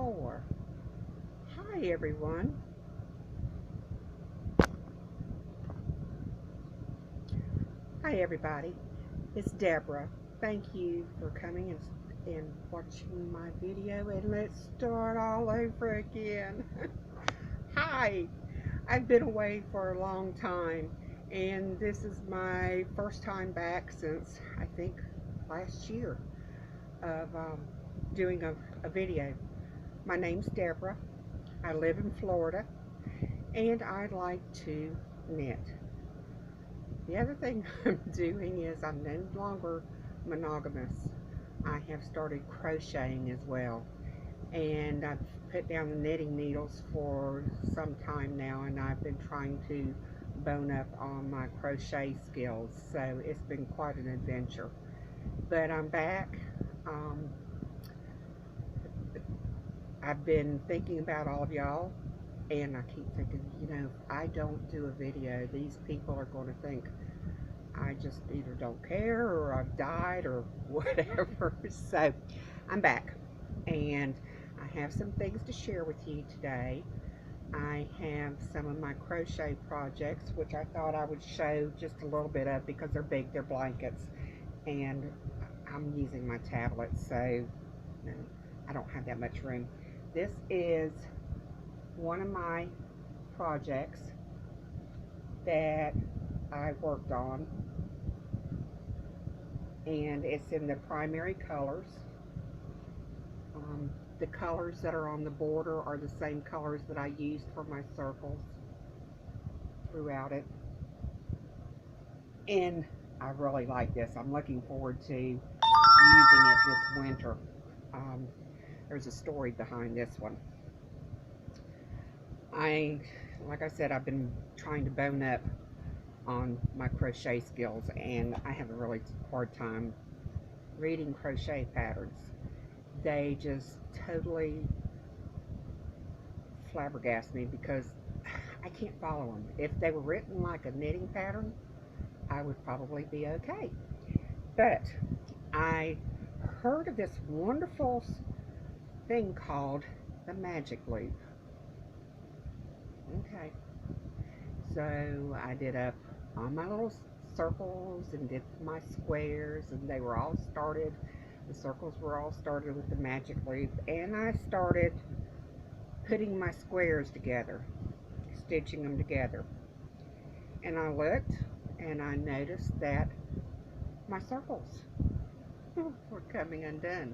4. Hi everyone. Hi everybody. It's Deborah. Thank you for coming and watching my video, and let's start all over again. Hi. I've been away for a long time, and this is my first time back since I think last year of doing a video. My name's Deborah. I live in Florida, and I like to knit. The other thing I'm doing is I'm no longer monogamous. I have started crocheting as well, and I've put down the knitting needles for some time now, and I've been trying to bone up on my crochet skills, so it's been quite an adventure. But I'm back. I've been thinking about all of y'all, and I keep thinking, if I don't do a video, these people are going to think I just either don't care or I've died or whatever. So I'm back, and I have some things to share with you today. I have some of my crochet projects, which I thought I would show just a little bit of because they're big, they're blankets, and I'm using my tablet, so I don't have that much room. This is one of my projects that I worked on, and it's in the primary colors. The colors that are on the border are the same colors that I used for my circles throughout it, and I really like this. I'm looking forward to using it this winter. There's a story behind this one. Like I said, I've been trying to bone up on my crochet skills, and I have a really hard time reading crochet patterns. They just totally flabbergast me because I can't follow them. If they were written like a knitting pattern, I would probably be okay. But I heard of this wonderful thing called the magic loop. Okay, so I did up all my little circles and did my squares, and they were all started, the circles were all started with the magic loop, and I started putting my squares together, stitching them together, and I looked and I noticed that my circles were coming undone.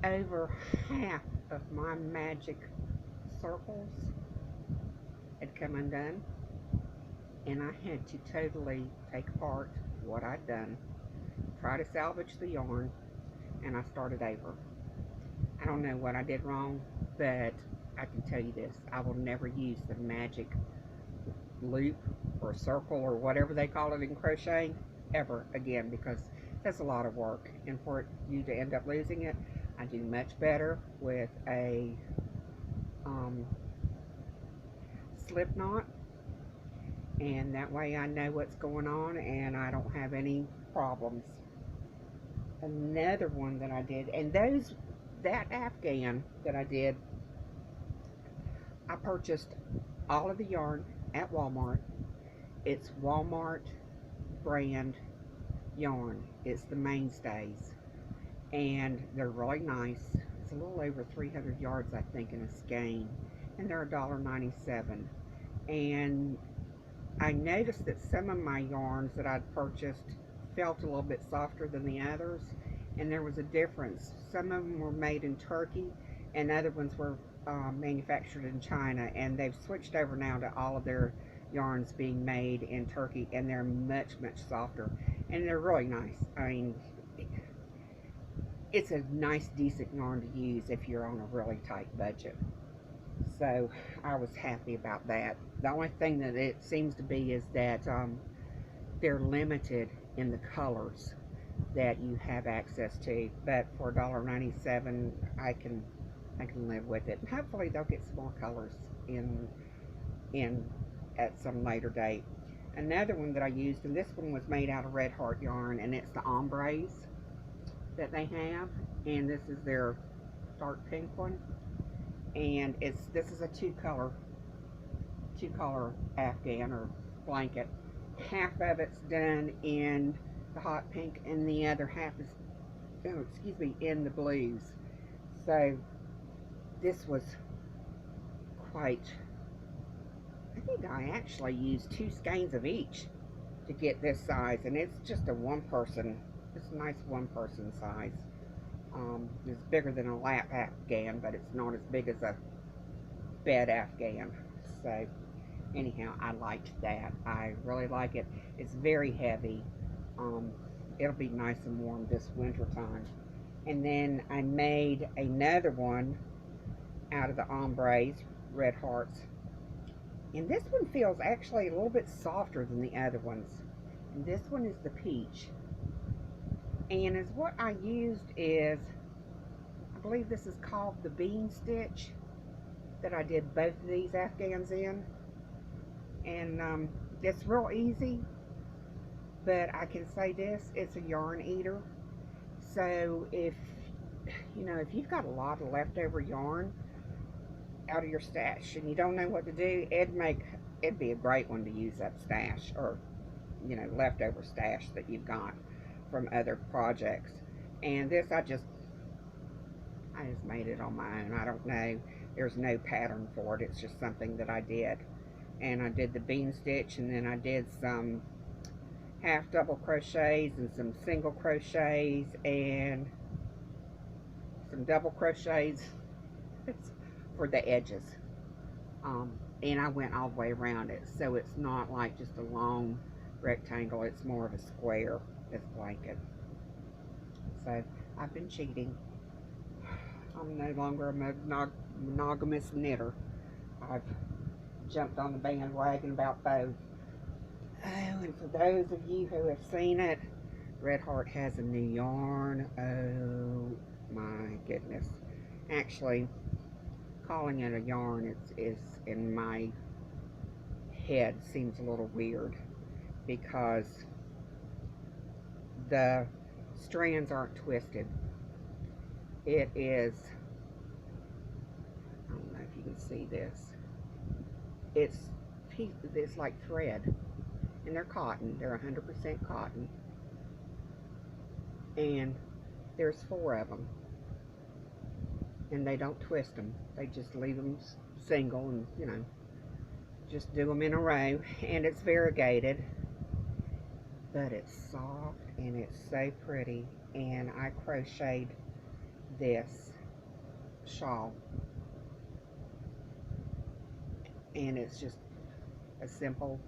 Over half of my magic circles had come undone, and I had to totally take apart what I'd done, try to salvage the yarn, and I started over. I don't know what I did wrong, but I can tell you this: I will never use the magic loop or circle or whatever they call it in crocheting ever again, because that's a lot of work, and for you to end up losing it, I do much better with a slip knot, and that way I know what's going on and I don't have any problems. Another one that I did, and that Afghan that I did, I purchased all of the yarn at Walmart. It's Walmart brand yarn. It's the mainstays, and they're really nice. It's a little over 300 yards, I think, in a skein, and they're $1.97. And I noticed that some of my yarns that I'd purchased felt a little bit softer than the others, and there was a difference. Some of them were made in Turkey, and other ones were manufactured in China, and they've switched over now to all of their yarns being made in Turkey, and they're much softer, and they're really nice. I mean, it's a nice, decent yarn to use if you're on a really tight budget. So I was happy about that. The only thing that it seems to be is that they're limited in the colors that you have access to, but for $1.97 I can live with it, and hopefully they'll get some more colors in at some later date. Another one that I used, and this one was made out of Red Heart yarn, and it's the ombres that they have, and this is their dark pink one, and this is a two color Afghan or blanket. Half of it's done in the hot pink, and the other half is, oh, excuse me, in the blues. So this was quite, I think I actually used 2 skeins of each to get this size, and it's just a it's a nice one person size. It's bigger than a lap Afghan, but it's not as big as a bed Afghan. So anyhow, I liked that. I really like it. It's very heavy. It'll be nice and warm this winter time. And then I made another one out of the ombres, red hearts. And this one feels actually a little bit softer than the other ones. And this one is the peach. And as what I used is, I believe this is called the bean stitch that I did both of these Afghans in. And it's real easy, but I can say this, it's a yarn eater. So if you've got a lot of leftover yarn out of your stash and you don't know what to do, it'd be a great one to use up stash, or leftover stash that you've got from other projects. And this I just made it on my own. I don't know, there's no pattern for it, it's just something that I did. And I did the bean stitch, and then I did some half double crochets and some single crochets and some double crochets for the edges. And I went all the way around it, so it's not like just a long rectangle, it's more of a square, this blanket. So I've been cheating. I'm no longer a monogamous knitter. I've jumped on the bandwagon about both. Oh, and for those of you who have seen it, Red Heart has a new yarn. Oh my goodness. Actually, calling it a yarn is in my head seems a little weird, because the strands aren't twisted. It is, I don't know if you can see this, it's like thread, and they're cotton, they're 100% cotton, and there's 4 of them, and they don't twist them, they just leave them single, and just do them in a row. And it's variegated, but it's soft and it's so pretty. And I crocheted this shawl, and it's just a simple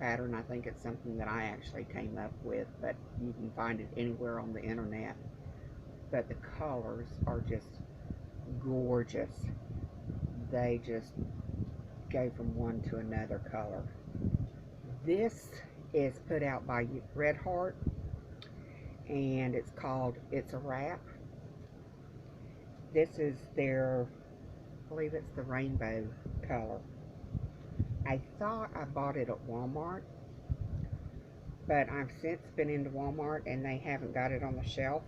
pattern. I think it's something that I actually came up with, but you can find it anywhere on the internet. But the colors are just gorgeous. They just go from one to another color. This is put out by Red Heart, and it's called It's a Wrap. This is their, I believe it's the rainbow color. I thought I bought it at Walmart, but I've since been into Walmart and they haven't got it on the shelf,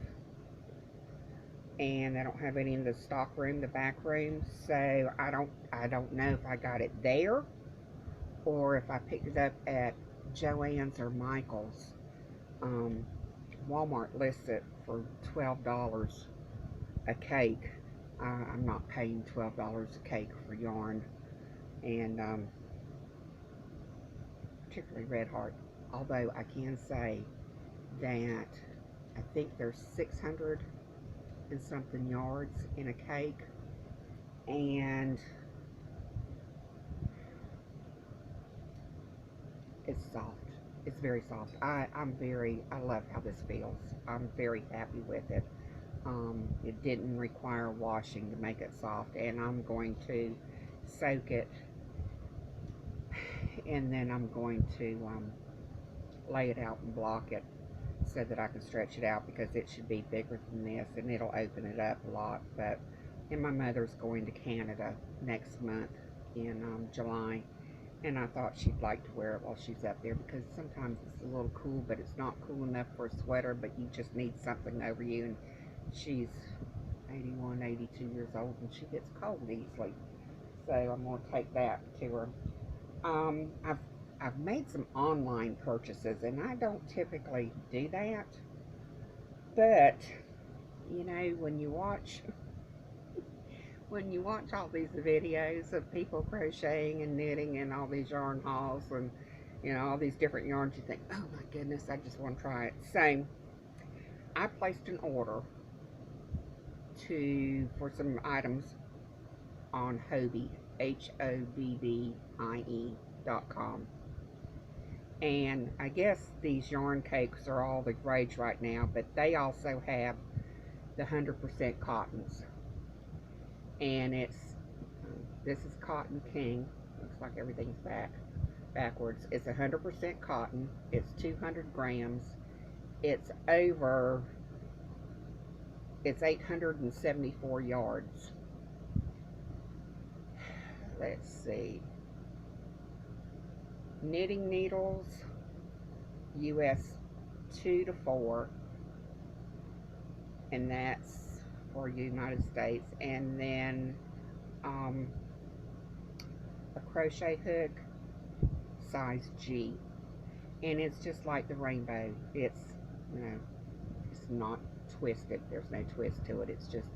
and they don't have any in the stock room, the back room. So I don't know if I got it there or if I picked it up at Joann's or Michael's. Walmart lists it for $12 a cake. I'm not paying $12 a cake for yarn, and particularly Red Heart. Although I can say that I think there's 600 and something yards in a cake, and it's soft. It's very soft. I love how this feels. I'm very happy with it. It didn't require washing to make it soft, and I'm going to soak it, and then I'm going to lay it out and block it so that I can stretch it out, because it should be bigger than this and it'll open it up a lot. And my mother's going to Canada next month in July, and I thought she'd like to wear it while she's up there, because sometimes it's a little cool, but it's not cool enough for a sweater, but you just need something over you, and she's 81, 82 years old, and she gets cold easily. So I'm going to take that to her. Um, I've I've made some online purchases, and I don't typically do that. But you know, when you watch all these videos of people crocheting and knitting and all these yarn hauls and all these different yarns, you think, oh my goodness, I just want to try it. So I placed an order for some items on Hobby, HOBBIE.com. And I guess these yarn cakes are all the rage right now, but they also have the 100% cottons. And this is Cotton King. Looks like everything's backwards. It's 100% cotton. It's 200 grams. It's 874 yards. Let's see. Knitting needles, US 2 to 4, and that's for United States. And then a crochet hook, size G, and it's just like the rainbow. It's it's not twisted. There's no twist to it. It's just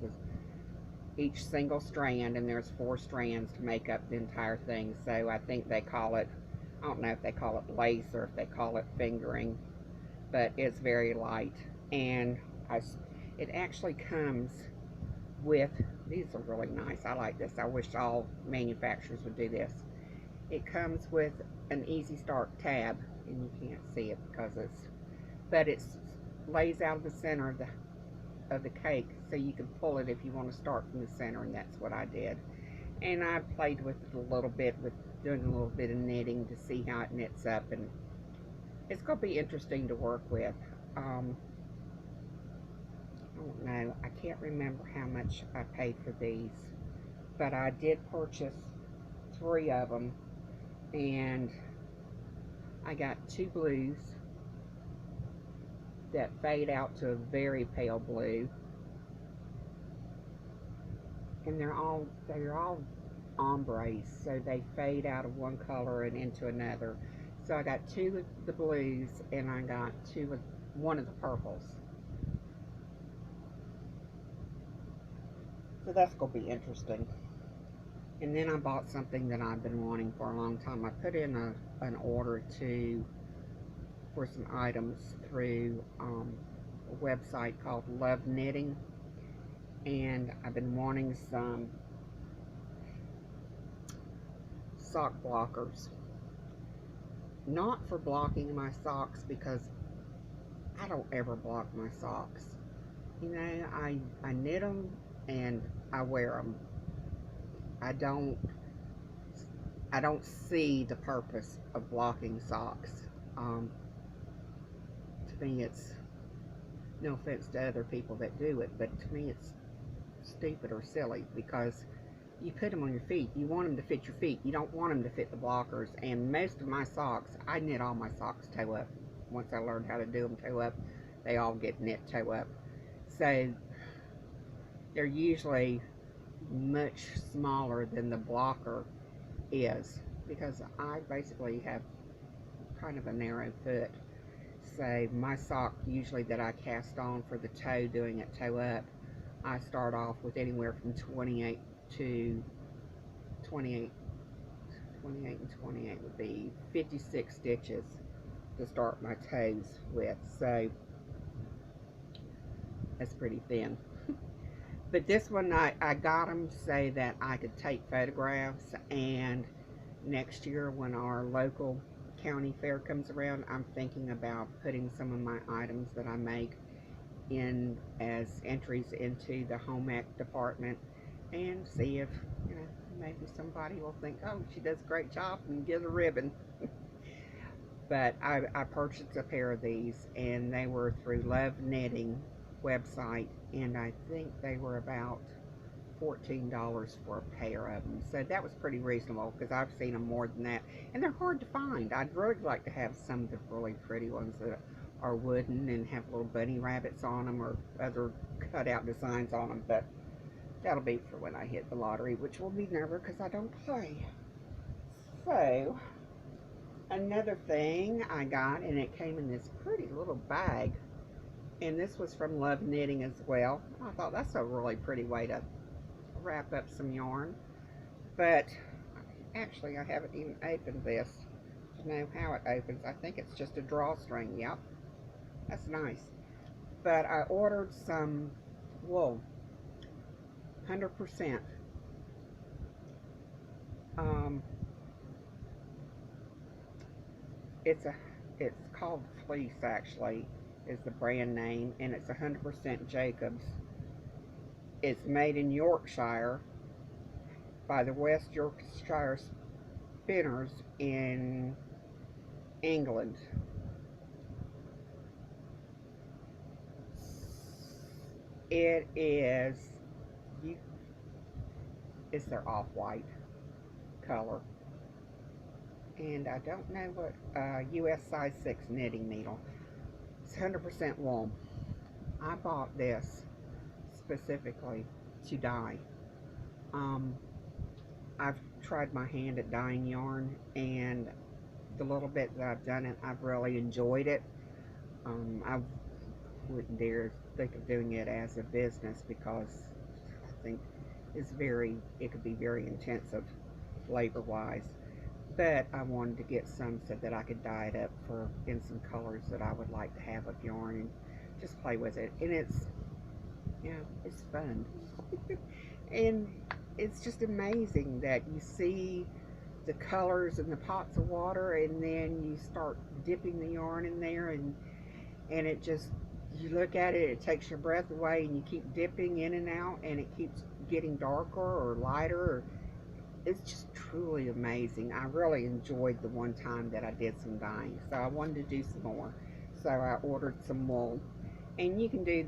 each single strand, and there's 4 strands to make up the entire thing. So I think they call it, I don't know if they call it lace or if they call it fingering, but it's very light. And it actually comes with, these are really nice. I like this. I wish all manufacturers would do this. It comes with an easy start tab, and you can't see it because but it lays out of the center of the cake, so you can pull it if you want to start from the center, and that's what I did. And I played with it a little bit, with doing a little bit of knitting to see how it knits up, and it's going to be interesting to work with. I don't know, I can't remember how much I paid for these, but I did purchase 3 of them, and I got 2 blues that fade out to a very pale blue, and they're all ombres, so they fade out of one color and into another. So I got 2 of the blues, and I got one of the purples. So that's going to be interesting. And then I bought something that I've been wanting for a long time. I put in an order for some items through a website called Love Knitting, and I've been wanting some sock blockers. Not for blocking my socks, because I don't ever block my socks. I knit them and I wear them. I don't see the purpose of blocking socks. To me, it's, no offense to other people that do it, but to me it's stupid or silly, because you put them on your feet. You want them to fit your feet. You don't want them to fit the blockers. And most of my socks, I knit all my socks toe up. Once I learned how to do them toe up, they all get knit toe up. So they're usually much smaller than the blocker is, because I basically have kind of a narrow foot. So my sock usually that I cast on for the toe, doing it toe up, I start off with anywhere from 28 and 28 would be 56 stitches to start my toes with. So that's pretty thin. But this one, I got them so that I could take photographs, and next year when our local county fair comes around, I'm thinking about putting some of my items that I make in as entries into the home ec department, and see if maybe somebody will think, oh, she does a great job, and get a ribbon. But I purchased a pair of these, and they were through Love Knitting website, and I think they were about $14 for a pair of them. So that was pretty reasonable, because I've seen them more than that, and they're hard to find. I'd really like to have some of the really pretty ones that are wooden and have little bunny rabbits on them, or other cutout designs on them, but That'll be for when I hit the lottery, which will be never because I don't play. So, another thing I got, and it came in this pretty little bag, and this was from Love Knitting as well. I thought that's a really pretty way to wrap up some yarn. But actually, I haven't even opened this to know how it opens. I think it's just a drawstring. Yep, that's nice. But I ordered some wool, 100%. Um, it's a it's called Fleece, actually, is the brand name, and it's 100% Jacobs. It's made in Yorkshire by the West Yorkshire Spinners in England. It is you. It's their off-white color, and I don't know what U.S. size 6 knitting needle. It's 100% wool. I bought this specifically to dye. Um, I've tried my hand at dyeing yarn, and the little bit that I've done it, I've really enjoyed it. I wouldn't dare think of doing it as a business because I think it could be very intensive labor-wise. But I wanted to get some so that I could dye it up in some colors that I would like to have of yarn and just play with it. And it's fun. And it's just amazing that you see the colors in the pots of water, and then you start dipping the yarn in there, and it just, you look at it, it takes your breath away, and you keep dipping in and out, and it keeps getting darker or lighter. It's just truly amazing. I really enjoyed the one time that I did some dyeing, so I wanted to do some more. So I ordered some wool, and you can do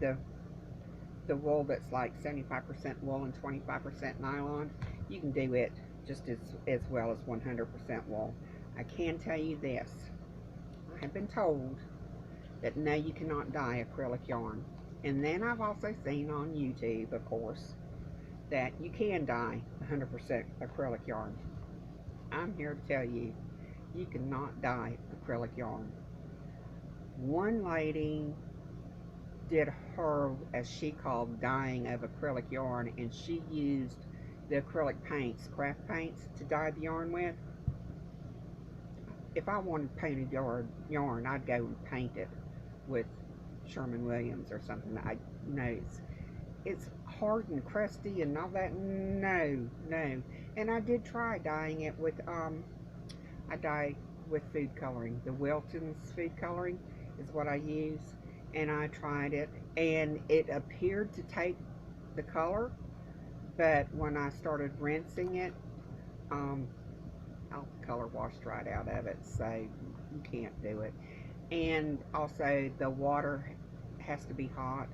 the wool that's like 75% wool and 25% nylon. You can do it just as well as 100% wool. I can tell you this. I have been told that no, you cannot dye acrylic yarn. And then I've also seen on YouTube, of course, that you can dye 100% acrylic yarn. I'm here to tell you, you cannot dye acrylic yarn. One lady did her, as she called, dyeing of acrylic yarn, and she used the acrylic paints, craft paints, to dye the yarn with. If I wanted painted yarn, I'd go and paint it with Sherman-Williams or something. I know it's hard and crusty and all that. No. And I did try dyeing it with I dye with food coloring. The Wilton's food coloring is what I use, and I tried it, and it appeared to take the color, but when I started rinsing it, all the color washed right out of it, so you can't do it. And also the water has to be hot,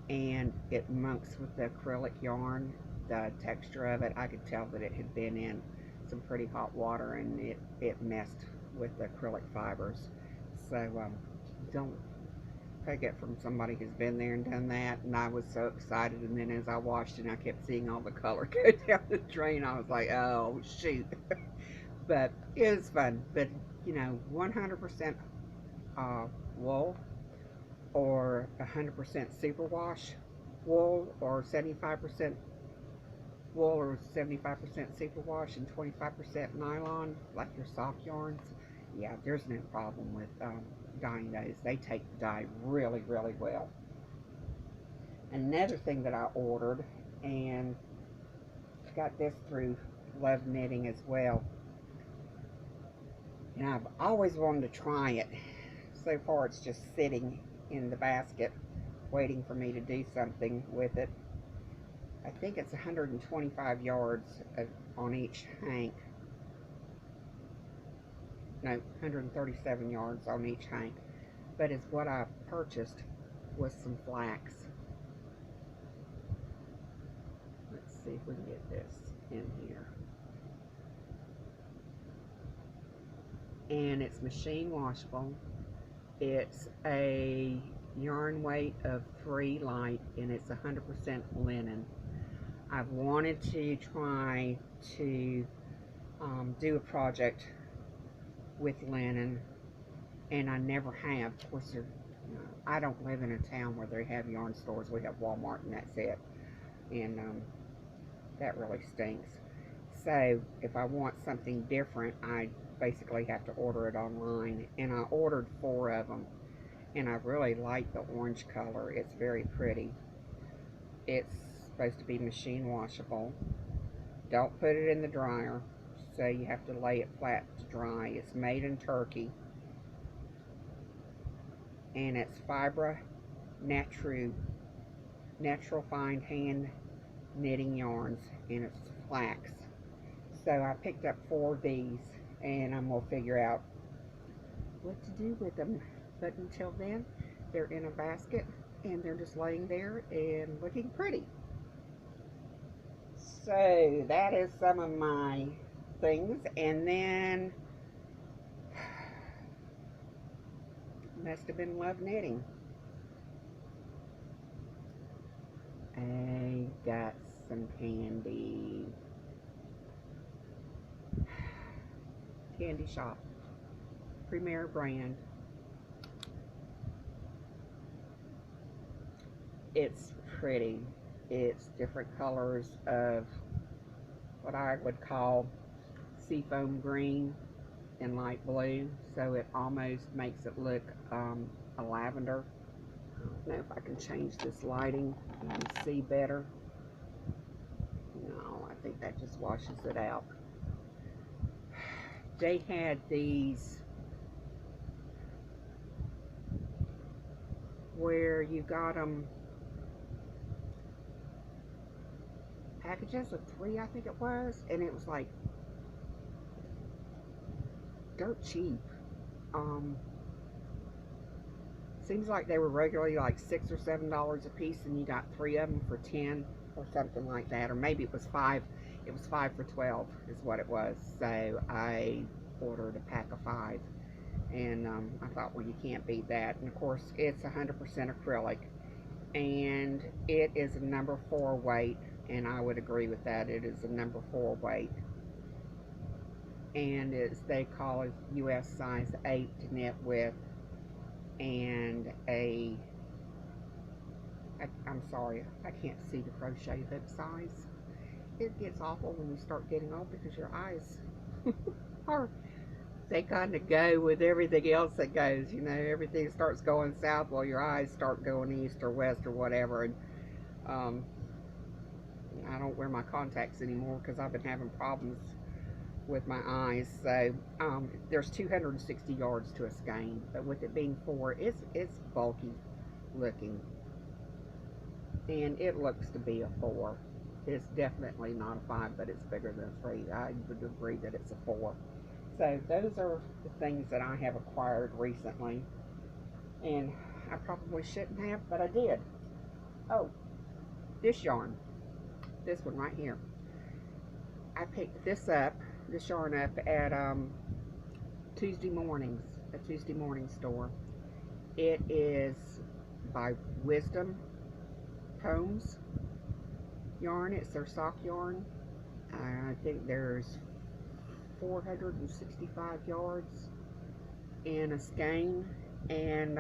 and it monks with the acrylic yarn. The texture of it, I could tell that it had been in some pretty hot water, and it messed with the acrylic fibers. So don't take it from somebody who's been there and done that. And I was so excited, and then as I washed it, I kept seeing all the color go down the drain. I was like, oh shoot. But it was fun. But 100% wool, or 100% superwash wool, or 75% wool, or 75% superwash, and 25% nylon, like your soft yarns. Yeah, there's no problem with dyeing those. They take the dye really, really well. Another thing that I ordered, and got this through Love Knitting as well, and I've always wanted to try it. So far it's just sitting in the basket waiting for me to do something with it. I think it's 125 yards on each hank. No, 137 yards on each hank. But it's what I purchased was some flax. Let's see if we can get this in here. And it's machine washable. It's a yarn weight of 3 light, and it's 100% linen. I've wanted to try to do a project with linen, and I never have. Of course, I don't live in a town where they have yarn stores. We have Walmart, and that's it. And that really stinks. So if I want something different, I basically have to order it online. And I ordered 4 of them, and I really like the orange color. It's very pretty. It's supposed to be machine washable. Don't put it in the dryer, so you have to lay it flat to dry. It's made in Turkey, and it's Fibra natural fine hand knitting yarns, and it's flax. So I picked up 4 of these, and I'm gonna figure out what to do with them. But until then, they're in a basket, and they're just laying there and looking pretty. So that is some of my things. And then must have been love knitting. I got some candy shop, Premier brand. It's pretty. It's different colors of what I would call seafoam green and light blue, so it almost makes it look a lavender. I don't know if I can change this lighting and see better. No, I think that just washes it out. They had these where you got them packages of 3, I think it was, and it was like dirt cheap. Seems like they were regularly like $6 or $7 a piece, and you got 3 of them for 10 or something like that, or maybe it was 5. It was 5 for 12 is what it was. So I ordered a pack of 5, and I thought, well, you can't beat that. And of course, it's 100% acrylic, and it is a number 4 weight, and I would agree with that. It is a number 4 weight, and they call it US size 8 to knit with, and I'm sorry, I can't see the crochet hook size. It gets awful when you start getting old because your eyes are, they kind of go with everything else that goes, you know, everything starts going south while your eyes start going east or west or whatever. And I don't wear my contacts anymore because I've been having problems with my eyes. So there's 260 yards to a skein, but with it being 4, it's bulky looking, and it looks to be a 4. It's definitely not a 5, but it's bigger than a 3. I would agree that it's a 4. So those are the things that I have acquired recently, and I probably shouldn't have, but I did. Oh, this yarn, this one right here, I picked this yarn up at Tuesday mornings, a Tuesday morning store. It is by Wisdom Combs yarn. It's their sock yarn. I think there's 465 yards in a skein, and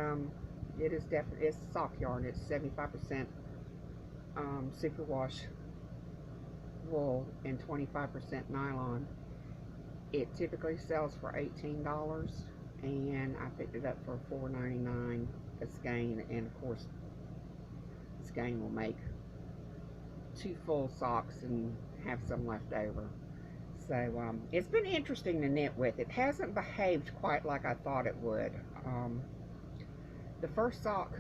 it is definitely, it's sock yarn. It's 75% superwash wool and 25% nylon. It typically sells for $18, and I picked it up for $4.99 a skein, and of course skein will make 2 full socks and have some left over. So it's been interesting to knit with. It hasn't behaved quite like I thought it would. The first sock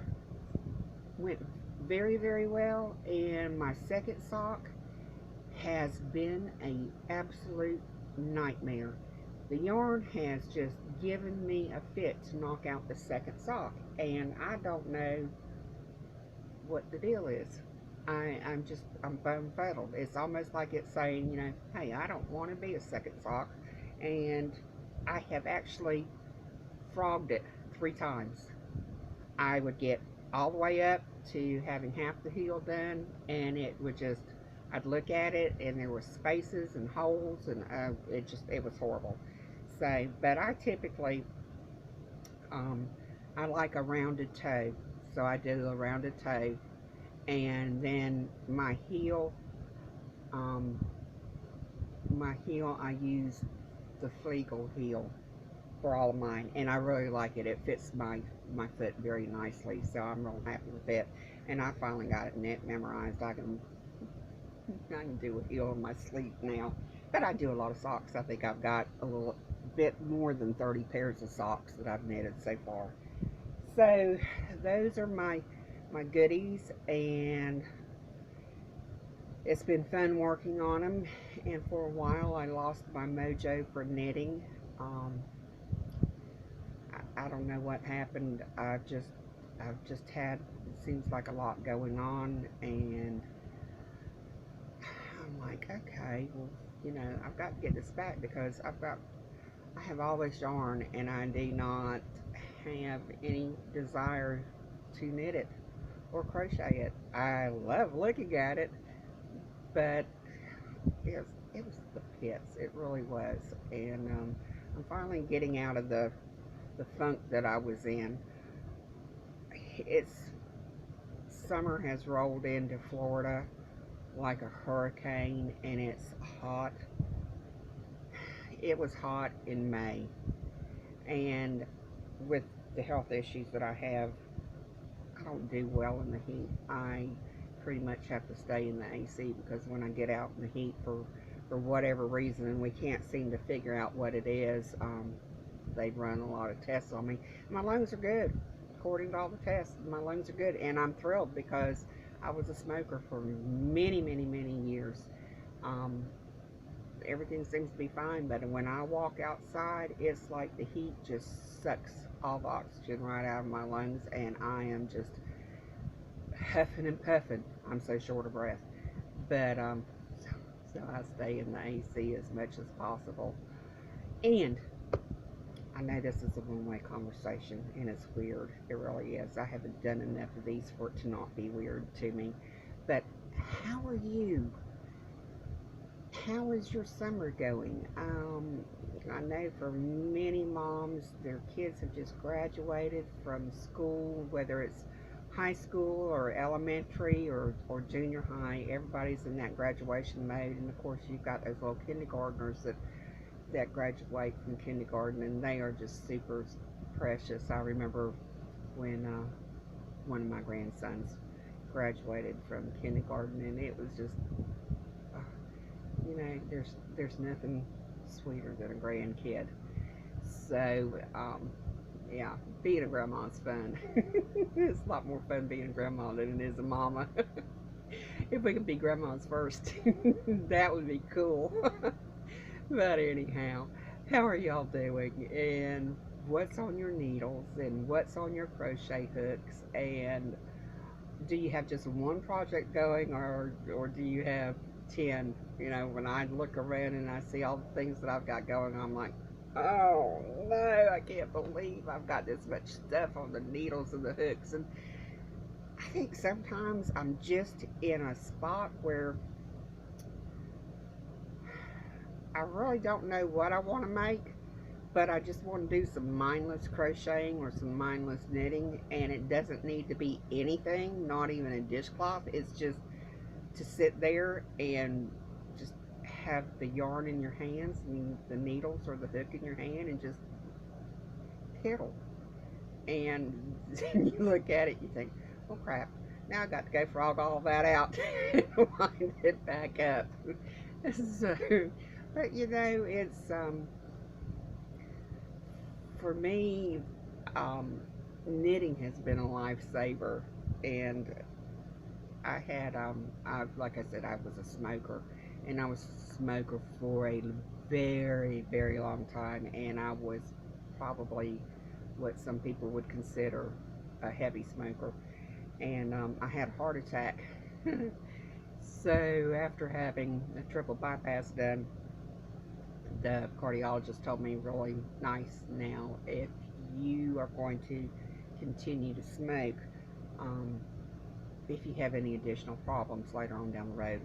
went very, very well, and my second sock has been an absolute nightmare. The yarn has just given me a fit to knock out the second sock, and I don't know what the deal is. I'm bone-fuddled. It's almost like it's saying, you know, hey, I don't want to be a second sock, and I have actually frogged it 3 times. I would get all the way up to having half the heel done, and it would just, I'd look at it and there were spaces and holes, and it was horrible. So, but I typically, um, I like a rounded toe, so I do a rounded toe, and then um, my heel, I use the Flegel heel for all of mine, and I really like it. It fits my foot very nicely, so I'm real happy with it. And I finally got it memorized. I can do a heel in my sleep now, but I do a lot of socks. I think I've got a little bit more than 30 pairs of socks that I've knitted so far. So those are my goodies, and it's been fun working on them. And for a while, I lost my mojo for knitting. Um, I don't know what happened. I've just had, it seems like a lot going on, and I'm like, okay, well, I've got to get this back because I have all this yarn, and I do not have any desire to knit it or crochet it. I love looking at it, but it was the pits. It really was, and I'm finally getting out of the funk that I was in. It's Summer has rolled into Florida like a hurricane, and it's hot. It was hot in May, and with the health issues that I have, I don't do well in the heat. I pretty much have to stay in the AC because when I get out in the heat for whatever reason, and we can't seem to figure out what it is, they run a lot of tests on me. My lungs are good. According to all the tests, my lungs are good, and I'm thrilled because I was a smoker for many, many, many years. Um, Everything seems to be fine, but when I walk outside, it's like the heat just sucks all the oxygen right out of my lungs, and I am just huffing and puffing. I'm so short of breath, but so, so I stay in the AC as much as possible. And I know this is a one-way conversation, and it's weird. It really is. I haven't done enough of these for it to not be weird to me. But how are you? How is your summer going? I know for many moms, their kids have just graduated from school, whether it's high school or elementary or junior high. Everybody's in that graduation mode, and of course, you've got those little kindergartners that graduate from kindergarten, and they are just super precious. I remember when one of my grandsons graduated from kindergarten, and it was just, uh, there's nothing sweeter than a grandkid. So, yeah, being a grandma is fun. It's a lot more fun being a grandma than it is a mama. If we could be grandmas first, that would be cool. But anyhow, how are y'all doing? And what's on your needles? And what's on your crochet hooks? And do you have just one project going, or do you have 10? When I look around and I see all the things that I've got going, I'm like, oh no, I can't believe I've got this much stuff on the needles and the hooks. And I think sometimes I'm just in a spot where I really don't know what I want to make, but I just want to do some mindless crocheting or some mindless knitting, and it doesn't need to be anything, not even a dishcloth. It's just to sit there and just have the yarn in your hands and the needles or the hook in your hand and just piddle. And then you look at it, you think, oh crap, now I got to go frog all that out and wind it back up. So, but it's for me, um, knitting has been a lifesaver, and like I said, I was a smoker, and I was a smoker for a very, very long time, and I was probably what some people would consider a heavy smoker, and I had a heart attack. So after having a triple bypass done, the cardiologist told me really nice, now if you are going to continue to smoke, um, if you have any additional problems later on down the road,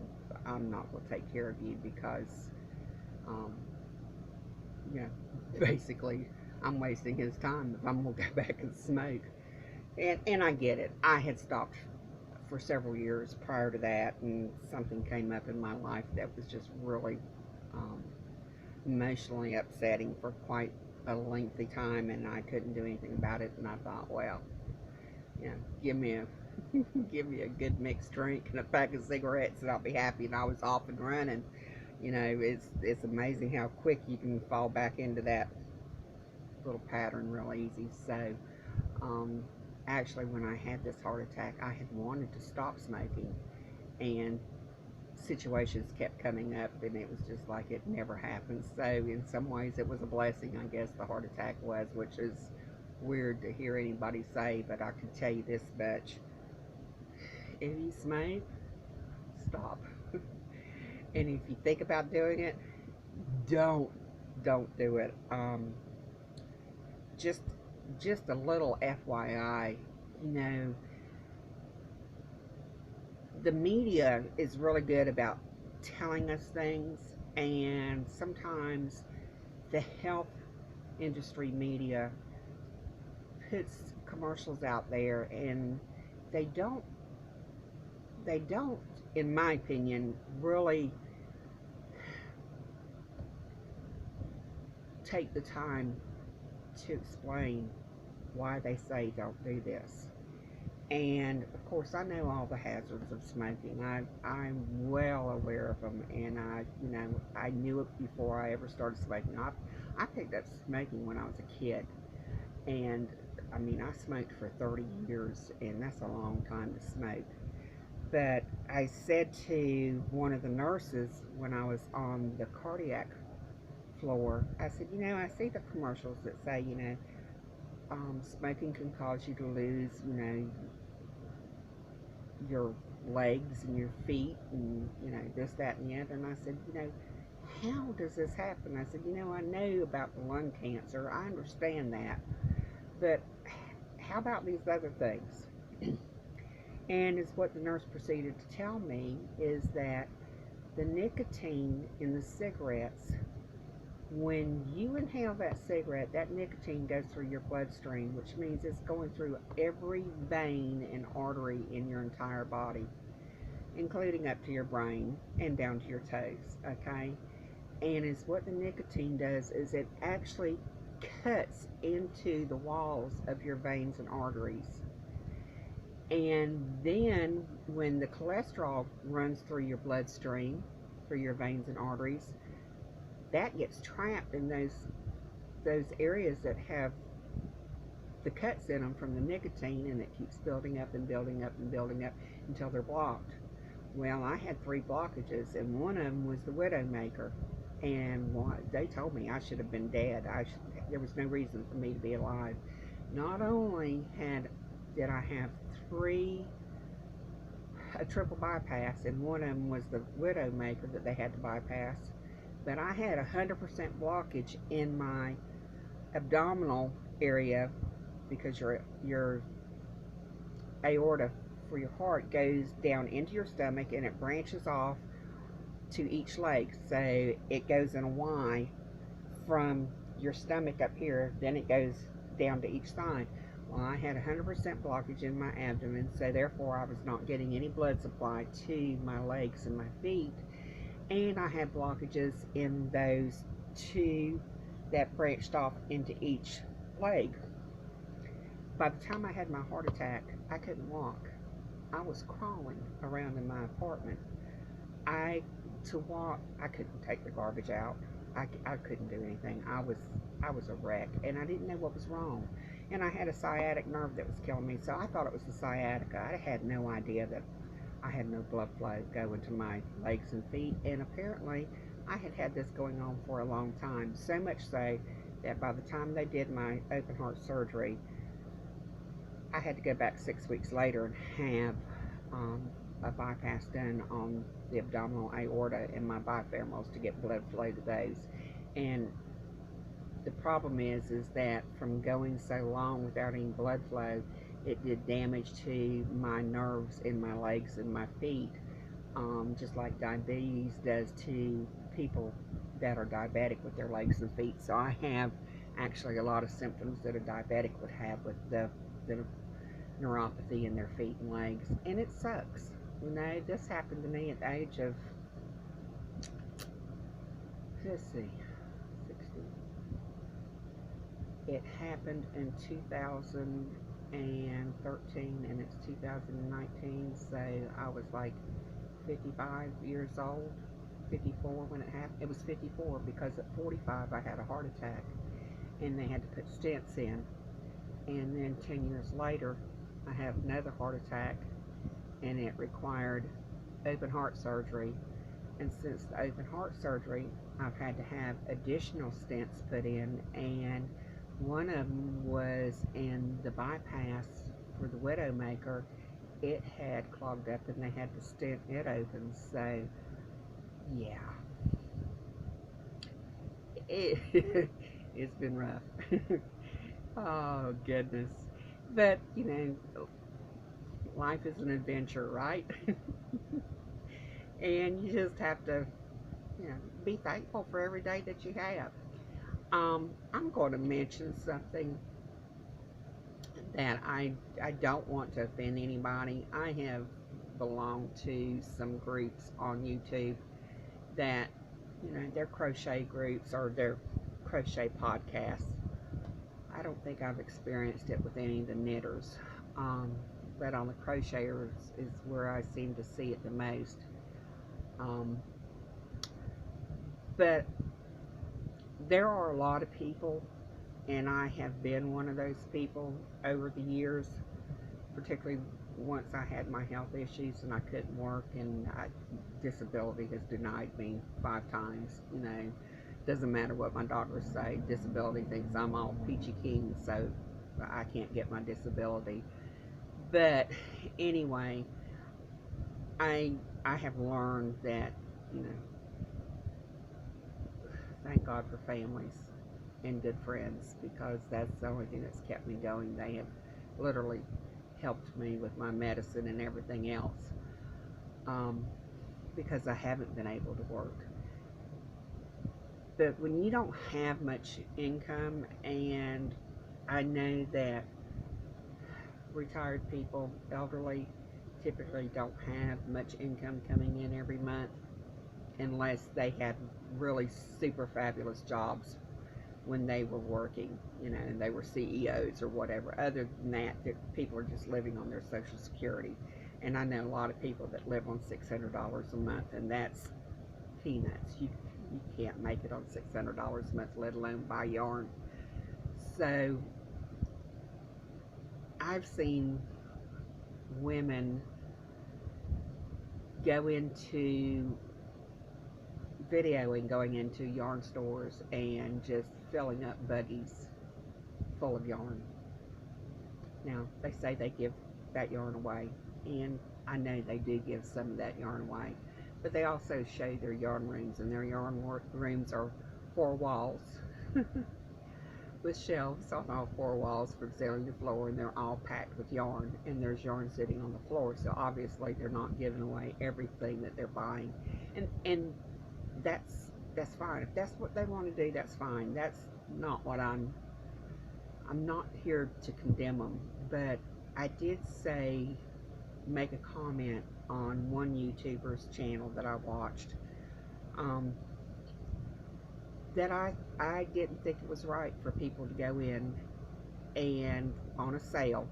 I'm not going to take care of you because, um, you know, basically I'm wasting his time if I'm going to go back and smoke. And I get it. I had stopped for several years prior to that, and something came up in my life that was just really um, emotionally upsetting for quite a lengthy time, and I couldn't do anything about it. And I thought, well, you know, give me a give me a good mixed drink and a pack of cigarettes, and I'll be happy. And I was off and running. You know, it's amazing how quick you can fall back into that little pattern real easy. So, um, actually, when I had this heart attack, I had wanted to stop smoking, and situations kept coming up, and it was just like it never happened. So, in some ways, it was a blessing, I guess, the heart attack was, which is weird to hear anybody say, but I can tell you this much: if you smoke, stop. And if you think about doing it, don't don't do it. Just just a little FYI, you know, the media is really good about telling us things, and sometimes the health industry media puts commercials out there, and they don't they don't, in my opinion, really take the time to explain why they say don't do this. And of course, I know all the hazards of smoking. I'm well aware of them, and I knew it before I ever started smoking. I picked up smoking when I was a kid, and I mean, I smoked for 30 years, and that's a long time to smoke. But I said to one of the nurses when I was on the cardiac floor, I said, I see the commercials that say, smoking can cause you to lose, your legs and your feet and, this, that, and the other. And I said, how does this happen? I said, I know about the lung cancer. I understand that. But how about these other things? And it's what the nurse proceeded to tell me is that the nicotine in the cigarettes, when you inhale that cigarette, that nicotine goes through your bloodstream, which means it's going through every vein and artery in your entire body, including up to your brain and down to your toes, okay? And it's what the nicotine does is it actually cuts into the walls of your veins and arteries. And then when the cholesterol runs through your bloodstream, through your veins and arteries, that gets trapped in those areas that have the cuts in them from the nicotine, and it keeps building up and building up and building up until they're blocked. Well, I had 3 blockages, and one of them was the widowmaker. And they told me I should have been dead. There was no reason for me to be alive. Not only did I have a triple bypass, and one of them was the widowmaker that they had to bypass, but I had 100% blockage in my abdominal area, because your aorta for your heart goes down into your stomach, and it branches off to each leg. So it goes in a Y from your stomach up here, then it goes down to each side. Well, I had 100% blockage in my abdomen, so therefore I was not getting any blood supply to my legs and my feet. And I had blockages in those 2 that branched off into each leg. By the time I had my heart attack, I couldn't walk. I was crawling around in my apartment. To walk, I couldn't take the garbage out. I couldn't do anything. I was a wreck, and I didn't know what was wrong. And I had a sciatic nerve that was killing me, so I thought it was the sciatica. I had no idea that I had no blood flow going to my legs and feet, and apparently I had this going on for a long time, so much so that by the time they did my open heart surgery, I had to go back 6 weeks later and have a bypass done on the abdominal aorta and my bifemoral to get blood flow to those. And the problem is that from going so long without any blood flow, it did damage to my nerves in my legs and my feet. just like diabetes does to people that are diabetic with their legs and feet. So I have actually a lot of symptoms that a diabetic would have with the neuropathy in their feet and legs, and it sucks. You know, this happened to me at the age of, let's see, 60. It happened in 2013, and it's 2019, so I was like 55 years old, 54 when it happened. It was 54 because at 45 I had a heart attack, and they had to put stents in. And then 10 years later, I had another heart attack, and it required open heart surgery. And since the open heart surgery, I've had to have additional stents put in, and one of them was in the bypass for the widowmaker. It had clogged up, and they had to stent it open. So, yeah, it's been rough. Oh, goodness. But, you know, life is an adventure, right? And you just have to, you know, be thankful for every day that you have. I'm going to mention something that I don't want to offend anybody. I have belonged to some groups on YouTube that, you know, they're crochet groups or they're crochet podcasts. I don't think I've experienced it with any of the knitters, but on the crocheters is where I seem to see it the most. But there are a lot of people, and I have been one of those people over the years, particularly once I had my health issues and I couldn't work, and disability has denied me 5 times. You know, doesn't matter what my doctors say, disability thinks I'm all peachy keen, so I can't get my disability. But anyway, I have learned that, you know, thank God for families and good friends, because that's the only thing that's kept me going. They have literally helped me with my medicine and everything else, because I haven't been able to work. But when you don't have much income, and I know that retired people, elderly, typically don't have much income coming in every month unless they had really super fabulous jobs when they were working, you know, and they were CEOs or whatever. Other than that, people are just living on their Social Security. And I know a lot of people that live on $600 a month, and that's peanuts. You can't make it on $600 a month, let alone buy yarn. So I've seen women go into videoing, going into yarn stores and just filling up buggies full of yarn. Now, they say they give that yarn away, and I know they do give some of that yarn away, but they also show their yarn rooms, and their yarn rooms are 4 walls with shelves on all 4 walls from ceiling to floor, and they're all packed with yarn, and there's yarn sitting on the floor. So obviously they're not giving away everything that they're buying, and that's fine. If that's what they want to do, that's fine. That's not what I'm not here to condemn them. But I did make a comment on one YouTuber's channel that I watched, that I didn't think it was right for people to go in and on a sale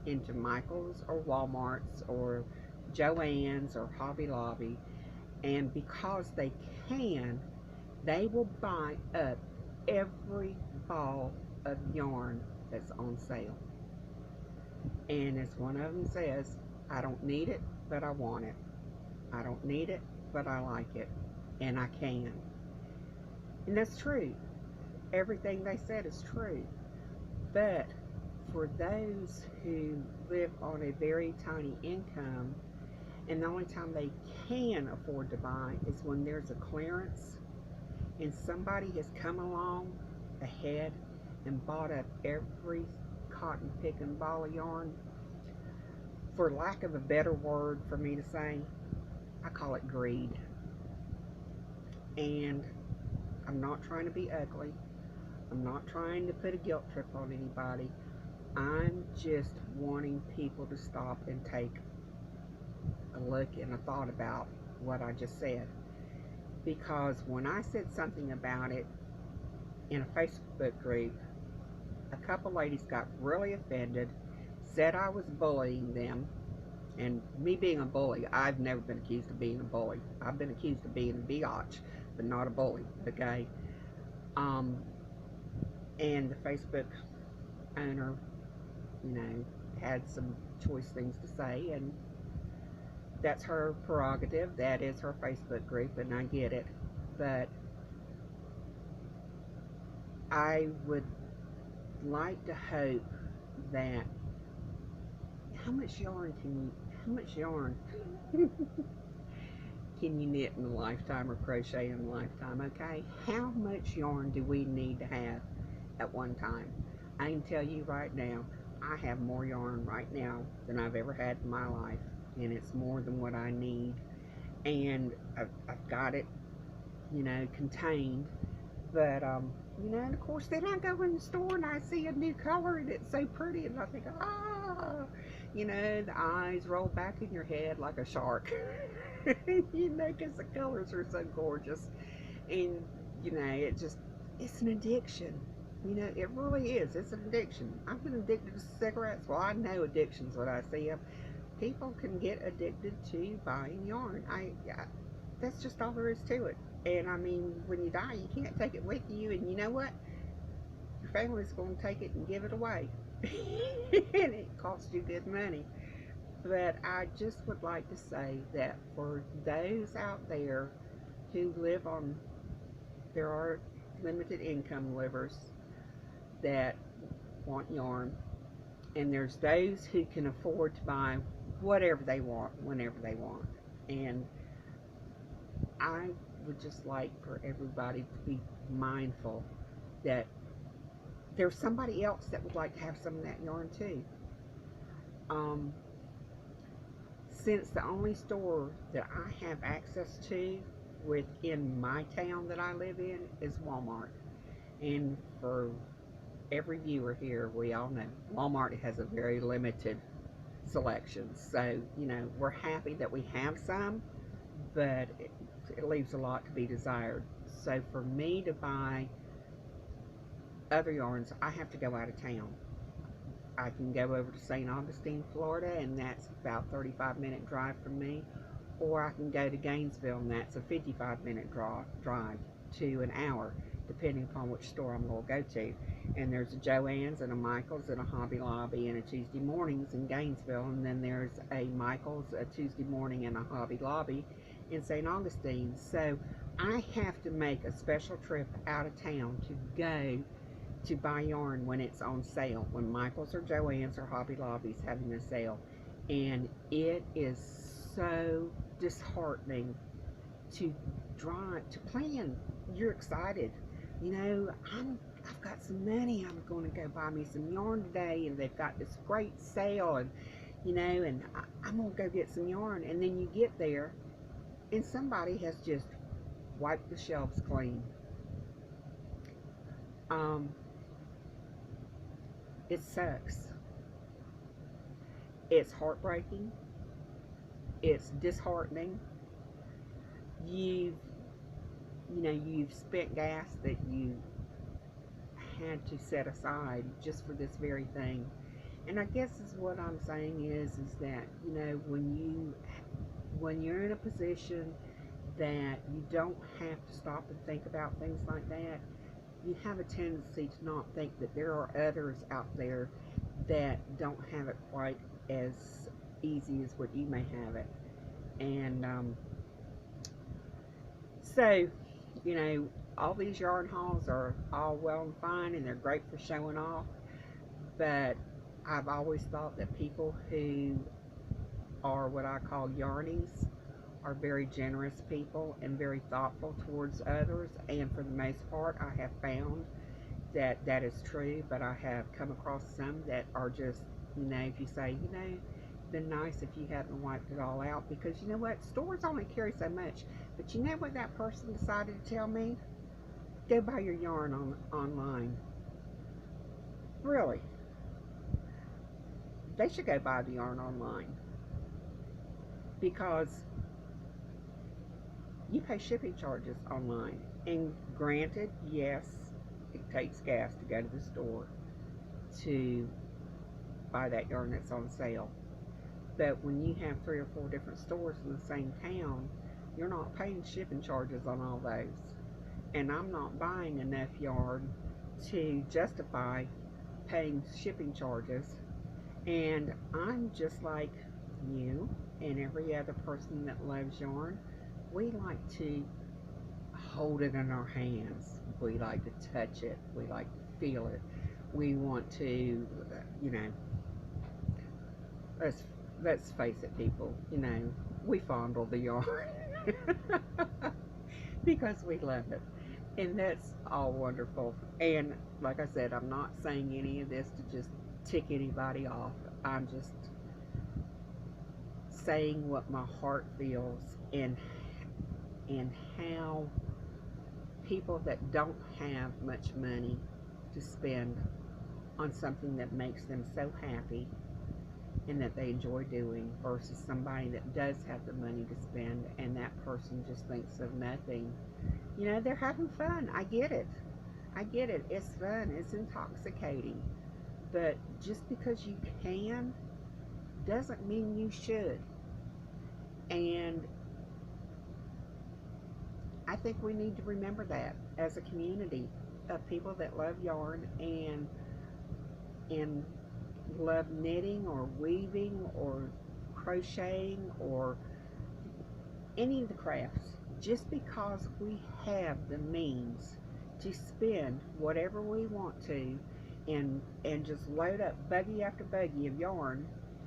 into Michael's or Walmart's or Joann's or Hobby Lobby, and because they can, they will buy up every ball of yarn that's on sale. And as one of them says, I don't need it, but I want it. I don't need it, but I like it, and I can. And that's true. Everything they said is true. But for those who live on a very tiny income, and the only time they can afford to buy is when there's a clearance, and somebody has come along ahead and bought up every cotton picking ball of yarn, for lack of a better word for me to say, I call it greed. And I'm not trying to be ugly. I'm not trying to put a guilt trip on anybody. I'm just wanting people to stop and take a look and a thought about what I just said. Because when I said something about it in a Facebook group, a couple ladies got really offended, said I was bullying them. And me being a bully, I've never been accused of being a bully. I've been accused of being a biatch, but not a bully, okay? Um, and the Facebook owner, you know, had some choice things to say, and that's her prerogative. That is her Facebook group, and I get it. But I would like to hope that how much yarn can you knit in a lifetime or crochet in a lifetime, okay? How much yarn do we need to have at one time? I can tell you right now, I have more yarn right now than I've ever had in my life, and it's more than what I need. And I've got it, you know, contained. But, you know, and of course, then I go in the store and I see a new color and it's so pretty, and I think, ah, you know, the eyes roll back in your head like a shark. You know, because the colors are so gorgeous. And, you know, it's an addiction. You know, it really is. It's an addiction. I've been addicted to cigarettes. Well, I know addictions when I see them. People can get addicted to buying yarn. That's just all there is to it. And I mean, when you die, you can't take it with you. And you know what? Your family's going to take it and give it away. And it costs you good money. But I just would like to say that for those out there who live on, there are limited income livers that want yarn. And there's those who can afford to buy whatever they want, whenever they want. And I would just like for everybody to be mindful that there's somebody else that would like to have some of that yarn too. Um, since the only store that I have access to within my town that I live in is Walmart, and for every viewer here, we all know Walmart has a very limited selection. So, you know, we're happy that we have some, but it leaves a lot to be desired. So for me to buy other yarns, I have to go out of town. I can go over to St. Augustine, Florida, and that's about a 35-minute drive from me. Or I can go to Gainesville, and that's a 55-minute drive to an hour, depending upon which store I'm going to go to. And there's a Joann's and a Michael's and a Hobby Lobby and a Tuesday Mornings in Gainesville. And then there's a Michael's, a Tuesday Morning, and a Hobby Lobby in St. Augustine. So I have to make a special trip out of town to go to buy yarn when it's on sale, when Michael's or Joann's or Hobby Lobby's having a sale. And it is so disheartening to plan. You're excited, you know, I've got some money, I'm going to go buy me some yarn today, and they've got this great sale, and you know, and I'm going to go get some yarn. And then you get there and somebody has just wiped the shelves clean. It sucks. It's heartbreaking. It's disheartening. You've, you know, you've spent gas that you had to set aside just for this very thing. And I guess is what I'm saying is that, you know, when you're in a position that you don't have to stop and think about things like that, you have a tendency to not think that there are others out there that don't have it quite as easy as what you may have it. And so, you know, all these yarn hauls are all well and fine, and they're great for showing off, but I've always thought that people who are what I call yarnies are very generous people and very thoughtful towards others. And for the most part, I have found that that is true. But I have come across some that are just, you know, if you say, you know, been nice if you hadn't wiped it all out, because you know what? Stores only carry so much. But you know what that person decided to tell me? Go buy your yarn online. Really, they should go buy the yarn online, because you pay shipping charges online. And granted, yes, it takes gas to go to the store to buy that yarn that's on sale. But when you have 3 or 4 different stores in the same town, you're not paying shipping charges on all those. And I'm not buying enough yarn to justify paying shipping charges. And I'm just like you and every other person that loves yarn. We like to hold it in our hands. We like to touch it. We like to feel it. We want to, you know, let's let's face it, people. You know, we fondle the yarn because we love it, and that's all wonderful. And like I said, I'm not saying any of this to just tick anybody off. I'm just saying what my heart feels, and how people that don't have much money to spend on something that makes them so happy and that they enjoy doing, versus somebody that does have the money to spend and that person just thinks of nothing. You know, they're having fun. I get it. I get it. It's fun. It's intoxicating. But just because you can doesn't mean you should. And I think we need to remember that as a community of people that love yarn and love knitting or weaving or crocheting or any of the crafts. Just because we have the means to spend whatever we want to and just load up buggy after buggy of yarn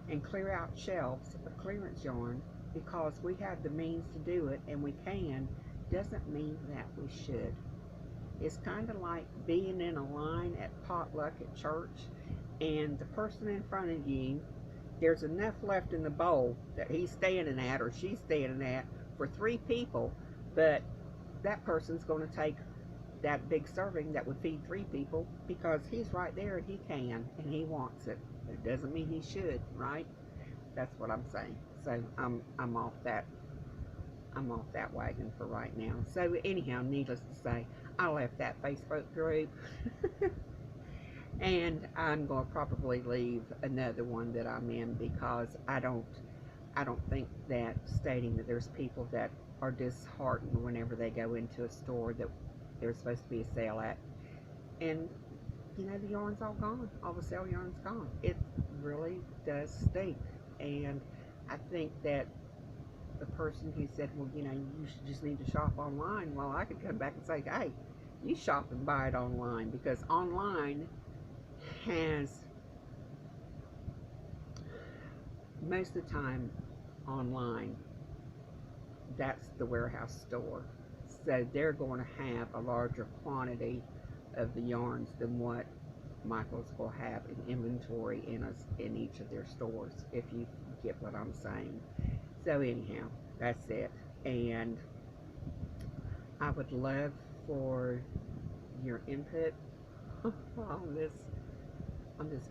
and clear out shelves of clearance yarn, because we have the means to do it and we can, doesn't mean that we should. It's kind of like being in a line at potluck at church, and the person in front of you, there's enough left in the bowl that he's standing at or she's standing at for 3 people, but that person's going to take that big serving that would feed 3 people because he's right there and he can and he wants it. It doesn't mean he should, right? That's what I'm saying. So I'm off that wagon for right now. So anyhow, needless to say, I left that Facebook group and I'm going to probably leave another one that I'm in, because I don't think that stating that there's people that are disheartened whenever they go into a store that there's supposed to be a sale at, and you know, the yarn's all gone. All the sale yarn's gone. It really does stink. And I think that the person who said, well, you know, you should just need to shop online, well, I could come back and say, hey, you shop and buy it online, because online has, most of the time online, that's the warehouse store. So they're going to have a larger quantity of the yarns than what Michael's will have in inventory in each of their stores, if you get what I'm saying. So anyhow, that's it. And I would love for your input on this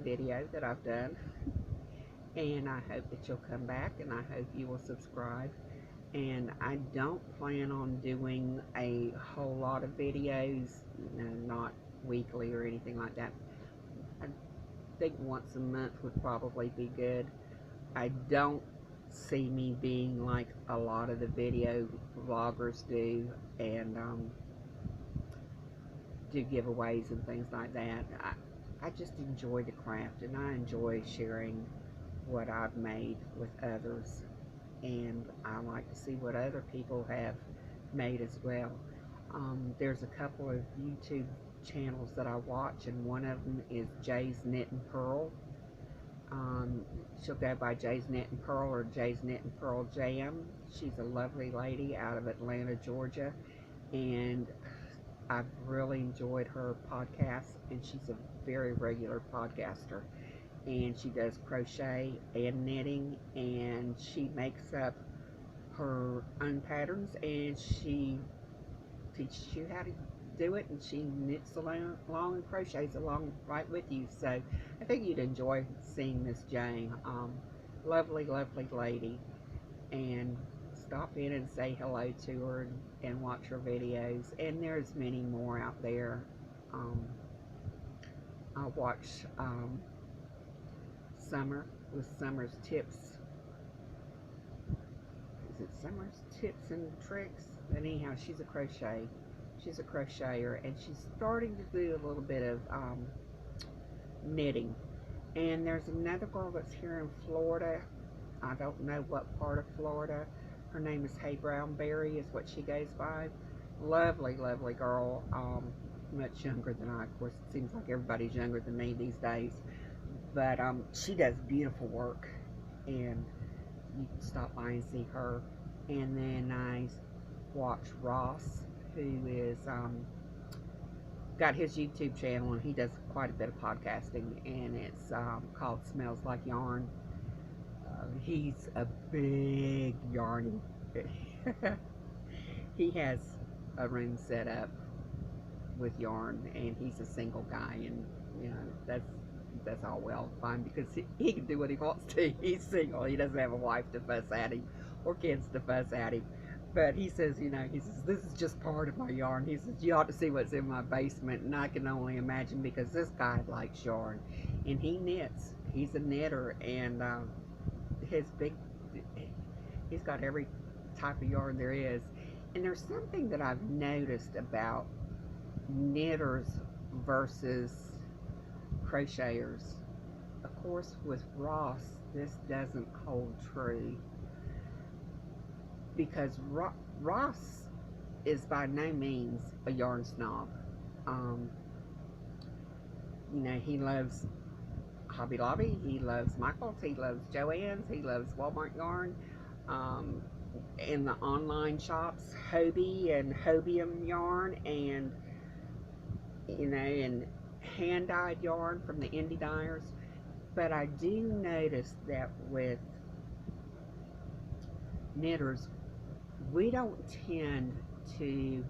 video that I've done. And I hope that you'll come back, and I hope you will subscribe. And I don't plan on doing a whole lot of videos, you know, not weekly or anything like that. I think once a month would probably be good. I don't see me being like a lot of the video vloggers do, and do giveaways and things like that. I just enjoy the craft, and I enjoy sharing what I've made with others, and I like to see what other people have made as well. There's a couple of YouTube channels that I watch, and one of them is Jay's Knit and Pearl. She'll go by Jay's Knit and Pearl or Jay's Knit and Pearl Jam. She's a lovely lady out of Atlanta, Georgia, and I've really enjoyed her podcast, and she's a very regular podcaster. and she does crochet and knitting, and she makes up her own patterns, and she teaches you how to do it, and she knits along and crochets along right with you. So I think you'd enjoy seeing Miss Jane. Lovely, lovely lady, and stop in and say hello to her, and watch her videos. And there's many more out there. Um, I watch Summer with Summer's Tips. Is it Summer's Tips and Tricks? But anyhow, she's a crocheter, and she's starting to do a little bit of knitting. And there's another girl that's here in Florida. I don't know what part of Florida. Her name is Hey Brownberry is what she goes by. Lovely, lovely girl. Much younger than I. Of course, it seems like everybody's younger than me these days. But she does beautiful work, and you can stop by and see her. And then I watch Ross, who is got his YouTube channel, and he does quite a bit of podcasting, and it's called Smells Like Yarn. He's a big yarny. He has a room set up with yarn, and he's a single guy, and you know that's all well fine, because he can do what he wants to. He's single. He doesn't have a wife to fuss at him or kids to fuss at him. But he says, you know, he says, this is just part of my yarn. He says, you ought to see what's in my basement. And I can only imagine, because this guy likes yarn. And he knits. He's a knitter. And he's got every type of yarn there is. And there's something that I've noticed about knitters versus crocheters. Of course, with Ross, this doesn't hold true, because Ross is by no means a yarn snob. You know, he loves Hobby Lobby, he loves Michael's, he loves Joann's, he loves Walmart yarn, and the online shops, Hobie and Hobium yarn, and you know, and hand-dyed yarn from the indie dyers. But I do notice that with knitters, we don't tend to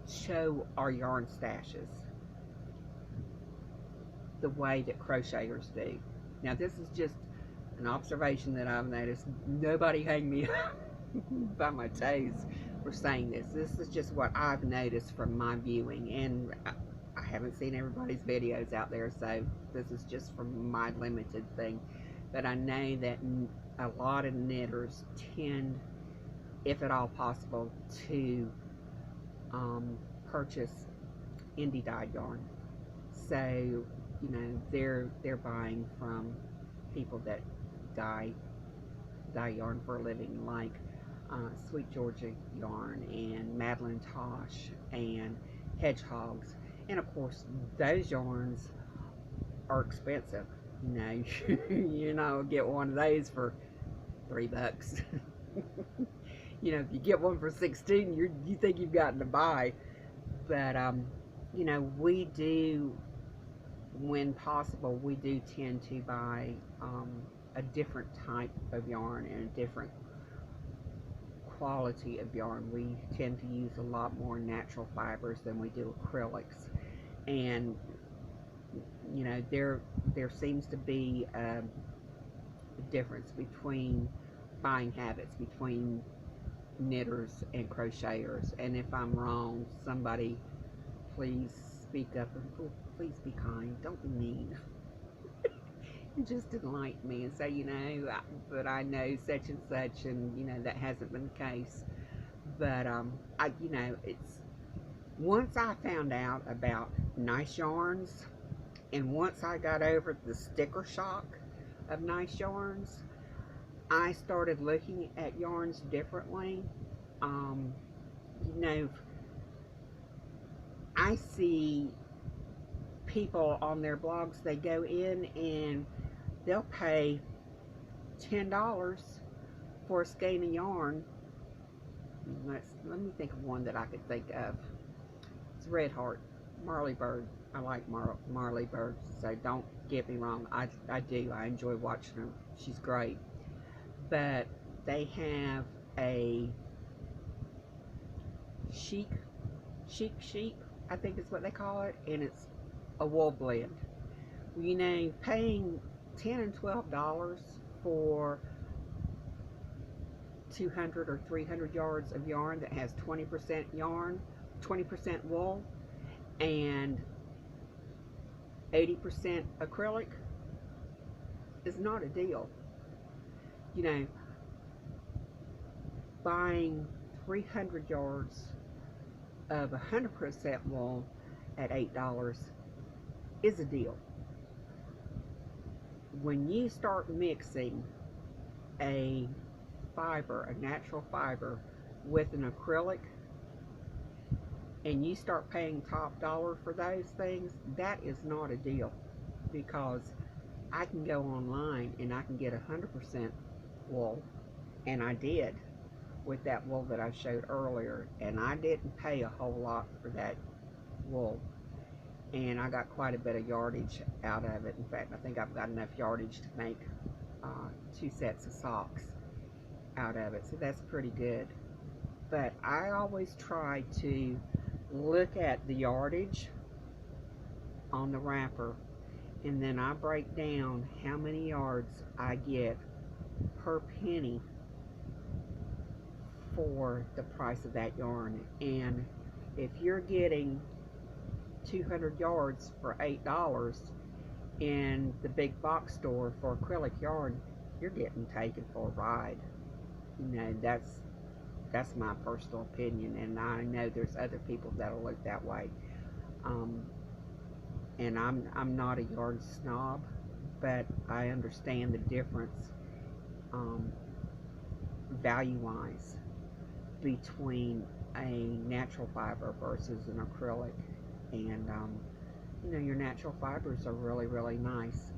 show our yarn stashes the way that crocheters do. Now, this is just an observation that I've noticed. Nobody hang me up by my toes for saying this. This is just what I've noticed from my viewing, and I haven't seen everybody's videos out there, so this is just from my limited thing. But I know that a lot of knitters tend, if at all possible, to purchase indie dyed yarn. So, you know, they're buying from people that dye yarn for a living, like Sweet Georgia Yarn and Madeline Tosh and Hedgehogs. And of course, those yarns are expensive. You know, you know, get one of those for $3. You know, if you get one for 16, you think you've gotten to buy. But you know, we do, when possible, we do tend to buy a different type of yarn and a different quality of yarn. We tend to use a lot more natural fibers than we do acrylics. And you know, there seems to be a difference between buying habits between knitters and crocheters. And if I'm wrong, somebody please speak up, and please be kind, don't be mean. Just enlighten me and say, you know, but I know such and such, and you know, that hasn't been the case. But you know, it's, once I found out about nice yarns, and once I got over the sticker shock of nice yarns, I started looking at yarns differently. You know, I see people on their blogs, they go in and they'll pay $10 for a skein of yarn. Let me think of one that I could think of. It's Red Heart, Marley Bird. I like Marley Bird, so don't get me wrong. I do. I enjoy watching her. She's great. But they have a chic, sheep, I think is what they call it, and it's a wool blend. You know, paying $10 and $12 for 200 or 300 yards of yarn that has 20% yarn, 20% wool, and 80% acrylic is not a deal. You know, buying 300 yards of 100% wool at $8 is a deal. When you start mixing a fiber, a natural fiber, with an acrylic, and you start paying top dollar for those things, that is not a deal, because I can go online and I can get 100% wool, and I did with that wool that I showed earlier, and I didn't pay a whole lot for that wool, and I got quite a bit of yardage out of it. In fact, I think I've got enough yardage to make 2 sets of socks out of it, so that's pretty good. But I always try to look at the yardage on the wrapper, and then I break down how many yards I get per penny for the price of that yarn. And if you're getting 200 yards for $8 in the big box store for acrylic yarn, you're getting taken for a ride. You know, that's my personal opinion, and I know there's other people that'll look that way. And I'm not a yarn snob, but I understand the difference, value-wise, between a natural fiber versus an acrylic. And you know, your natural fibers are really, really nice.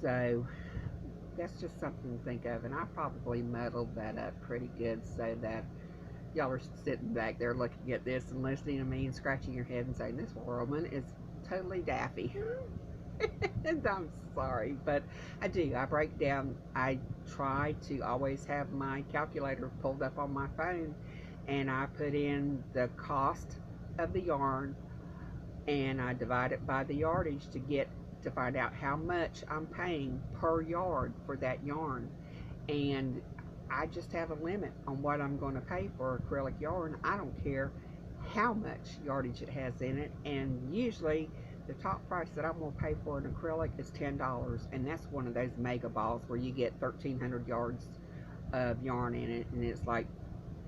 So that's just something to think of, and I probably muddled that up pretty good so that y'all are sitting back there looking at this and listening to me and scratching your head and saying, this woman is totally daffy. And I'm sorry, but I do. I break down. I try to always have my calculator pulled up on my phone, and I put in the cost of the yarn, and I divide it by the yardage to find out how much I'm paying per yard for that yarn. And I just have a limit on what I'm going to pay for acrylic yarn. I don't care how much yardage it has in it, and usually the top price that I'm going to pay for an acrylic is $10, and that's one of those mega balls where you get 1,300 yards of yarn in it, and it's like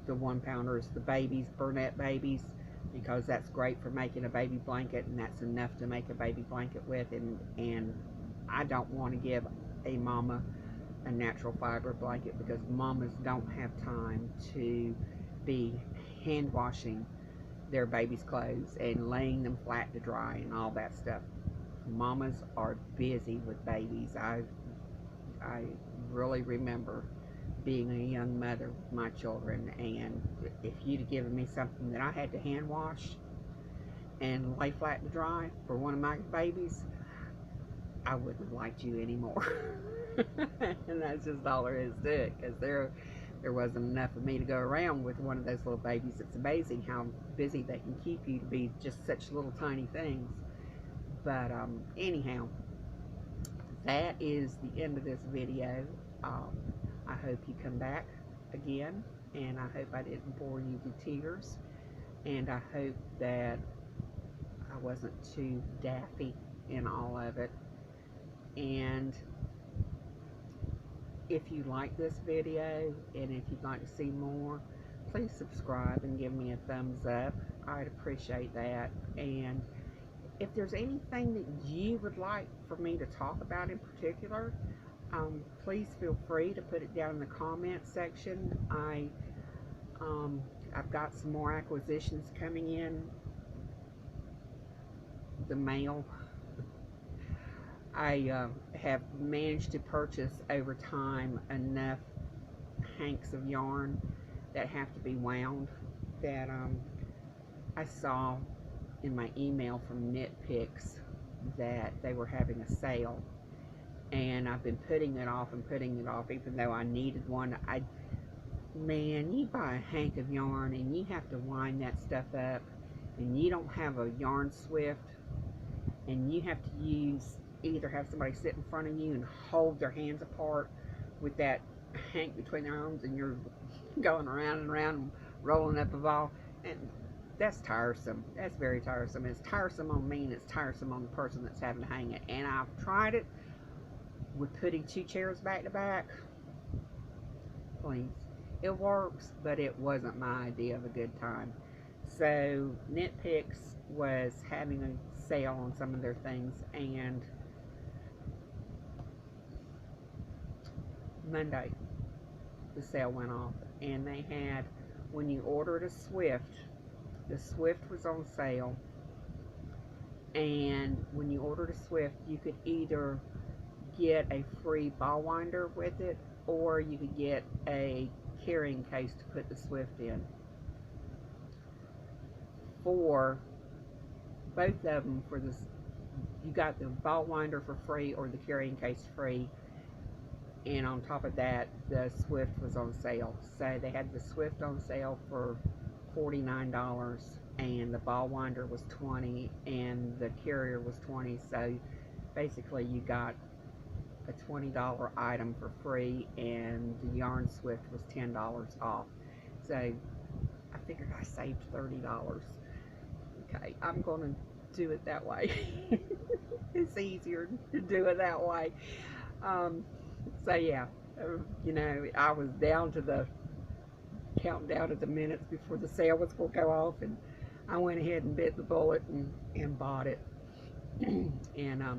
the 1-pounders, the babies, Burnett babies, because that's great for making a baby blanket, and that's enough to make a baby blanket with. And I don't want to give a mama a natural fiber blanket, because mamas don't have time to be hand washing their baby's clothes and laying them flat to dry and all that stuff. Mamas are busy with babies. I really remember being a young mother with my children, and if you'd have given me something that I had to hand wash and lay flat to dry for one of my babies, I wouldn't have liked you anymore. And that's just all there is to it, because there wasn't enough of me to go around with one of those little babies. It's amazing how busy they can keep you to be just such little tiny things. But anyhow, that is the end of this video. I hope you come back again, and I hope I didn't bore you to tears, and I hope that I wasn't too daffy in all of it. And if you like this video, and if you'd like to see more, please subscribe and give me a thumbs up. I'd appreciate that. And if there's anything that you would like for me to talk about in particular, please feel free to put it down in the comment section. I've got some more acquisitions coming in the mail. I have managed to purchase over time enough hanks of yarn that have to be wound that I saw in my email from Nitpicks that they were having a sale, and I've been putting it off and putting it off, even though I needed one. Man, you buy a hank of yarn and you have to wind that stuff up, and you don't have a yarn swift, and you have to either have somebody sit in front of you and hold their hands apart with that hank between their arms, and you're going around and around rolling up a ball, and that's tiresome. That's very tiresome. It's tiresome on me, and it's tiresome on the person that's having to hang it. And I've tried it with putting 2 chairs back to back. Please, it works, but it wasn't my idea of a good time. So Nitpicks was having a sale on some of their things, and Monday the sale went off, and they had, when you ordered a Swift, the Swift was on sale, and when you ordered a Swift, you could either get a free ball winder with it, or you could get a carrying case to put the Swift in. For both of them, for this, you got the ball winder for free or the carrying case free, and on top of that, the Swift was on sale. So they had the Swift on sale for $49, and the ball winder was $20, and the carrier was $20. So basically, you got a $20 item for free, and the yarn Swift was $10 off. So I figured I saved $30. Okay, I'm going to do it that way. It's easier to do it that way. So yeah, you know, I was down to the counting down to the minutes before the sale was going to go off, and I went ahead and bit the bullet and bought it. And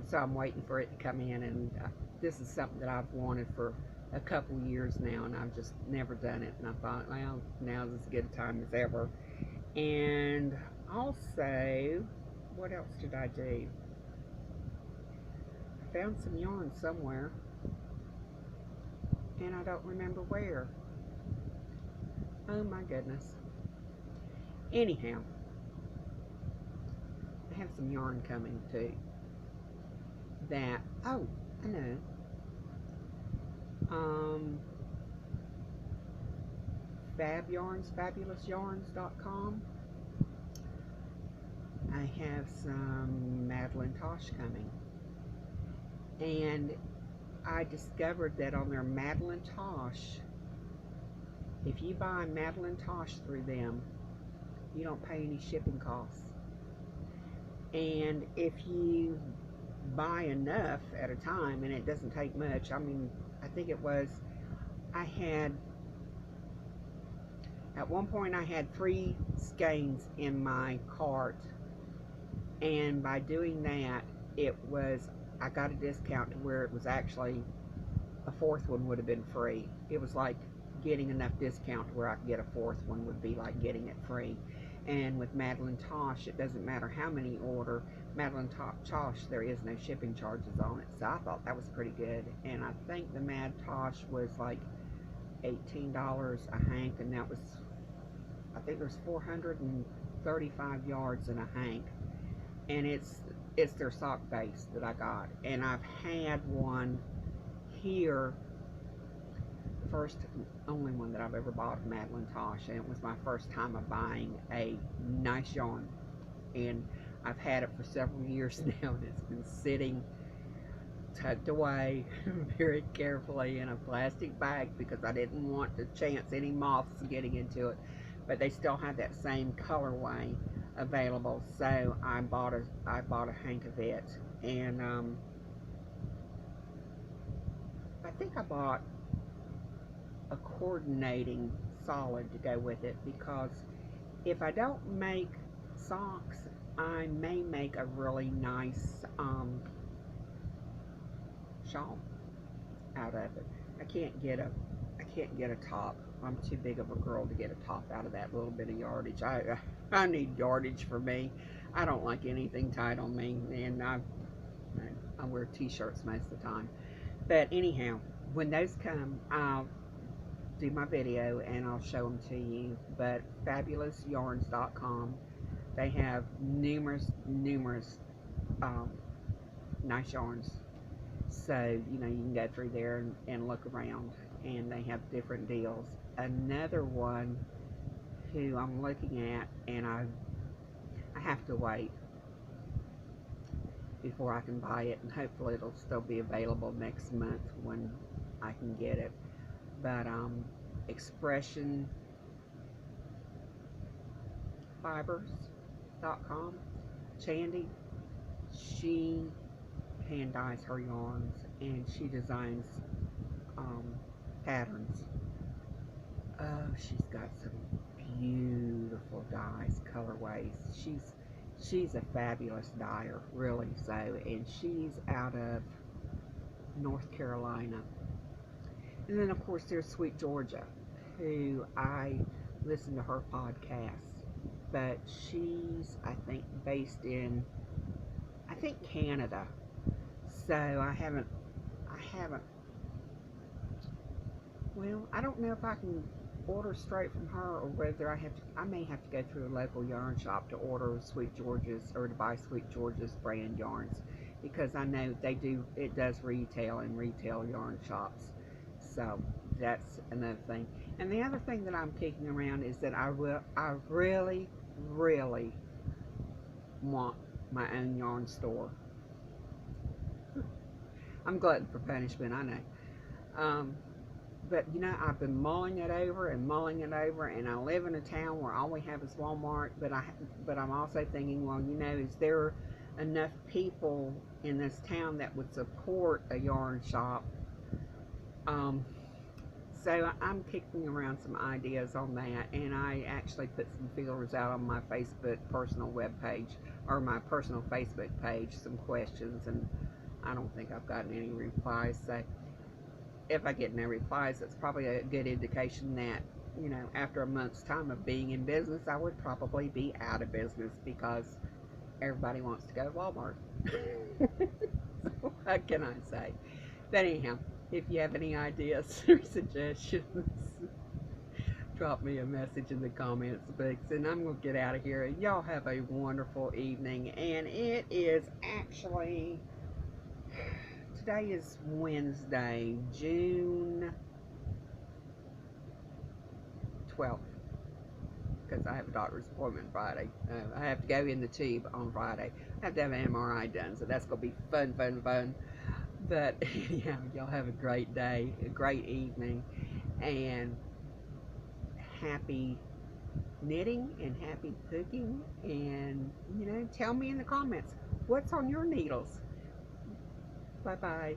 so I'm waiting for it to come in, and this is something that I've wanted for a couple years now, and I've just never done it. And I thought, well, now's as good a time as ever. And also, what else did I do? I found some yarn somewhere, and I don't remember where. Oh my goodness. Anyhow, I have some yarn coming too. That, oh, I know. Fab Yarns, fabulousyarns.com. I have some Madeline Tosh coming, and I discovered that on their Madeline Tosh, if you buy Madeline Tosh through them, you don't pay any shipping costs. And if you buy enough at a time, and it doesn't take much, I mean, I think it was, at one point I had 3 skeins in my cart, and by doing that, I got a discount to where it was actually, a 4th one would have been free. It was like getting enough discount where I could get a 4th one would be like getting it free. And with Madeline Tosh, it doesn't matter how many you order. Madeline Tosh, there is no shipping charges on it, so I thought that was pretty good. And I think the Mad Tosh was like $18 a hank, and that was, I think there's 435 yards in a hank, and it's their sock base that I got. And I've had one here, the first only one that I've ever bought of Madeline Tosh, and it was my first time of buying a nice yarn, and I've had it for several years now, and it's been sitting tucked away very carefully in a plastic bag because I didn't want to chance any moths getting into it. But they still have that same colorway available, so I bought a hank of it. And I think I bought a coordinating solid to go with it, because if I don't make socks, I may make a really nice shawl out of it. I can't get a top. I'm too big of a girl to get a top out of that little bit of yardage. I need yardage for me. I don't like anything tight on me, and I wear t-shirts most of the time. But anyhow, when those come, I'll do my video and I'll show them to you. But fabulousyarns.com, They have numerous um, nice yarns. So, you can go through there and look around, and they have different deals. Another one who I'm looking at, and I have to wait before I can buy it, and hopefully it'll still be available next month when I can get it. But Expression Fibers.com, Chandy, she hand dyes her yarns, and she designs um, patterns. Oh, she's got some beautiful dyes, colorways. She's a fabulous dyer, really so, and she's out of North Carolina. And then of course there's Sweet Georgia, who I listen to her podcast, but she's, I think, based in, I think, Canada. So I haven't well, I don't know if I can order straight from her, or whether I may have to go through a local yarn shop to order Sweet George's, or to buy Sweet George's brand yarns, because I know it does retail in retail yarn shops. So that's another thing. And the other thing that I'm kicking around is that I really, really want my own yarn store. I'm glutton for punishment, I know. But I've been mulling it over and mulling it over, and I live in a town where all we have is Walmart. But I'm also thinking, well, is there enough people in this town that would support a yarn shop? So I'm kicking around some ideas on that, and I actually put some feelers out on my Facebook personal web page, or my personal Facebook page, some questions, and I don't think I've gotten any replies. So if I get no replies, that's probably a good indication that, after a month's time of being in business, I would probably be out of business, because everybody wants to go to Walmart. So what can I say? But anyhow, if you have any ideas or suggestions, drop me a message in the comments box, and I'm going to get out of here. And y'all have a wonderful evening. And it is actually, today is Wednesday, June 12th, because I have a doctor's appointment Friday. I have to go in the tube on Friday. I have to have an MRI done, so that's going to be fun. But yeah, y'all have a great day, a great evening, and happy knitting and happy cooking. And tell me in the comments what's on your needles. Bye bye.